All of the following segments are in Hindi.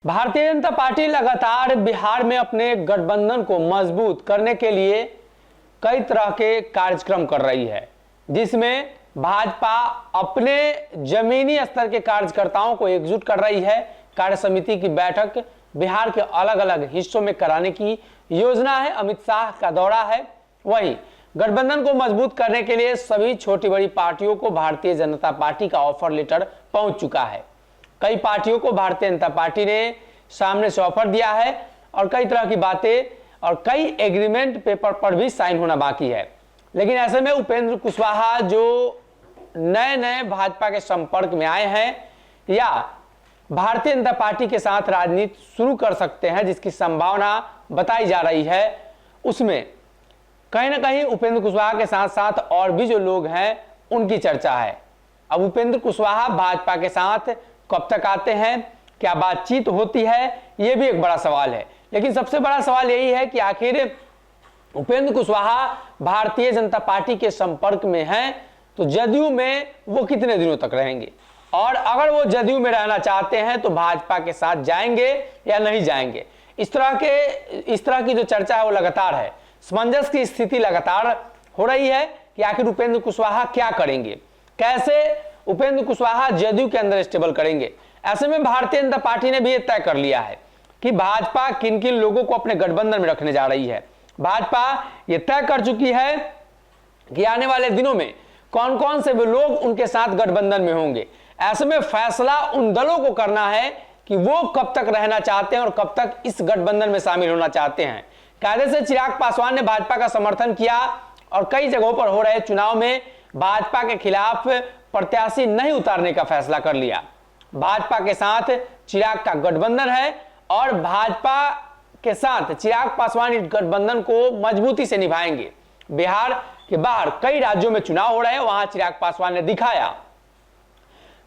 भारतीय जनता पार्टी लगातार बिहार में अपने गठबंधन को मजबूत करने के लिए कई तरह के कार्यक्रम कर रही है, जिसमें भाजपा अपने जमीनी स्तर के कार्यकर्ताओं को एकजुट कर रही है। कार्य समिति की बैठक बिहार के अलग अलग हिस्सों में कराने की योजना है। अमित शाह का दौरा है। वहीं गठबंधन को मजबूत करने के लिए सभी छोटी बड़ी पार्टियों को भारतीय जनता पार्टी का ऑफर लेटर पहुंच चुका है। कई पार्टियों को भारतीय जनता पार्टी ने सामने से ऑफर दिया है और कई तरह की बातें और कई एग्रीमेंट पेपर पर भी साइन होना बाकी है। लेकिन ऐसे में उपेंद्र कुशवाहा जो नए नए भाजपा के संपर्क में आए हैं या भारतीय जनता पार्टी के साथ राजनीति शुरू कर सकते हैं, जिसकी संभावना बताई जा रही है, उसमें कहीं ना कहीं उपेंद्र कुशवाहा के साथ साथ और भी जो लोग हैं उनकी चर्चा है। अब उपेंद्र कुशवाहा भाजपा के साथ कब तक आते हैं, क्या बातचीत होती है, यह भी एक बड़ा सवाल है। लेकिन सबसे बड़ा सवाल यही है कि आखिर उपेंद्र कुशवाहा भारतीय जनता पार्टी के संपर्क में हैं तो जदयू में वो कितने दिनों तक रहेंगे, और अगर वो जदयू में रहना चाहते हैं तो भाजपा के साथ जाएंगे या नहीं जाएंगे। इस तरह की जो चर्चा है वो लगातार है। समंजस की स्थिति लगातार हो रही है कि आखिर उपेंद्र कुशवाहा क्या करेंगे, कैसे उपेंद्र कुशवाहा जदयू के अंदर स्टेबल करेंगे। ऐसे में भारतीय जनता पार्टी ने भी यह तय कर लिया है कि भाजपा किन किन लोगों को अपने गठबंधन में रखने जा रही है। भाजपा ये तय कर चुकी है कि आने वाले दिनों में कौन कौन से वो लोग उनके साथ गठबंधन में होंगे। ऐसे में फैसला उन दलों को करना है कि वो कब तक रहना चाहते हैं और कब तक इस गठबंधन में शामिल होना चाहते हैं। कायदे से चिराग पासवान ने भाजपा का समर्थन किया और कई जगहों पर हो रहे चुनाव में भाजपा के खिलाफ प्रत्याशी नहीं उतारने का फैसला कर लिया। भाजपा के साथ चिराग का गठबंधन है और भाजपा के साथ चिराग पासवान इस गठबंधन को मजबूती से निभाएंगे। बिहार के बाहर कई राज्यों में चुनाव हो रहे हैं, वहां चिराग पासवान ने दिखाया।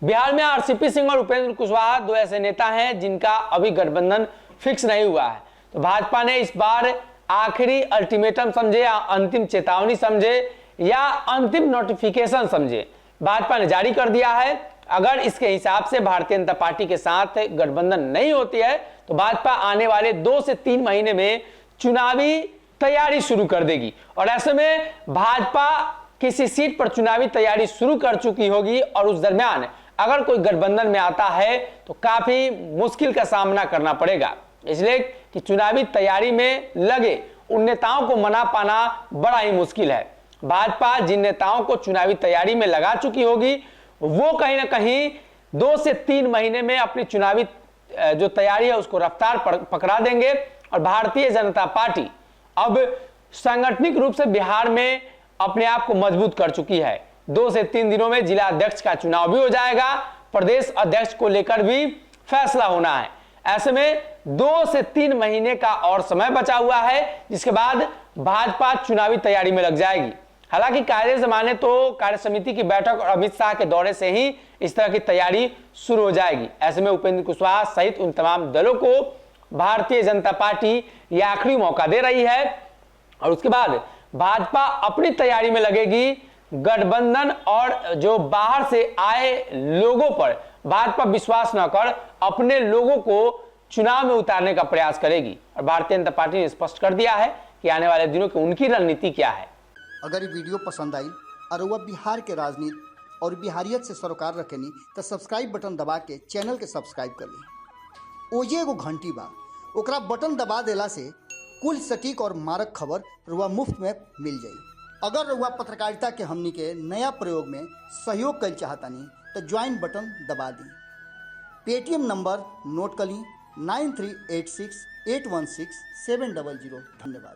बिहार में आरसीपी सिंह और उपेंद्र कुशवाहा दो ऐसे नेता हैं जिनका अभी गठबंधन फिक्स नहीं हुआ है। तो भाजपा ने इस बार आखिरी अल्टीमेटम समझे या अंतिम चेतावनी समझे या अंतिम नोटिफिकेशन समझे, भाजपा ने जारी कर दिया है। अगर इसके हिसाब से भारतीय जनता पार्टी के साथ गठबंधन नहीं होती है तो भाजपा आने वाले 2 से 3 महीने में चुनावी तैयारी शुरू कर देगी। और ऐसे में भाजपा किसी सीट पर चुनावी तैयारी शुरू कर चुकी होगी और उस दरमियान अगर कोई गठबंधन में आता है तो काफी मुश्किल का सामना करना पड़ेगा, इसलिए कि चुनावी तैयारी में लगे उन नेताओं को मना पाना बड़ा ही मुश्किल है। भाजपा जिन नेताओं को चुनावी तैयारी में लगा चुकी होगी वो कहीं ना कहीं 2 से 3 महीने में अपनी चुनावी जो तैयारी है उसको रफ्तार पकड़ा देंगे। और भारतीय जनता पार्टी अब सांगठनिक रूप से बिहार में अपने आप को मजबूत कर चुकी है। 2 से 3 दिनों में जिला अध्यक्ष का चुनाव भी हो जाएगा, प्रदेश अध्यक्ष को लेकर भी फैसला होना है। ऐसे में 2 से 3 महीने का और समय बचा हुआ है, जिसके बाद भाजपा चुनावी तैयारी में लग जाएगी। हालांकि कायदे से माने तो कार्य समिति की बैठक और अमित शाह के दौरे से ही इस तरह की तैयारी शुरू हो जाएगी। ऐसे में उपेंद्र कुशवाहा सहित उन तमाम दलों को भारतीय जनता पार्टी ये आखिरी मौका दे रही है और उसके बाद भाजपा अपनी तैयारी में लगेगी। गठबंधन और जो बाहर से आए लोगों पर भाजपा विश्वास न कर अपने लोगों को चुनाव में उतारने का प्रयास करेगी। और भारतीय जनता पार्टी ने स्पष्ट कर दिया है कि आने वाले दिनों की उनकी रणनीति क्या है। अगर ये वीडियो पसंद आई और वह बिहार के राजनीति और बिहारियत से सरोकार रखेनी तो सब्सक्राइब बटन दबा के चैनल के सब्सक्राइब कर ली। ओजे एगो घंटी बा, ओकरा बटन दबा देला से कुल सटीक और मारक खबर रुआ मुफ्त में मिल जाई। अगर रुआ पत्रकारिता के हमनी के नया प्रयोग में सहयोग कर चाहतानी तो ज्वाइन बटन दबा दी। पेटीएम नंबर नोट कर ली 9386816700। धन्यवाद।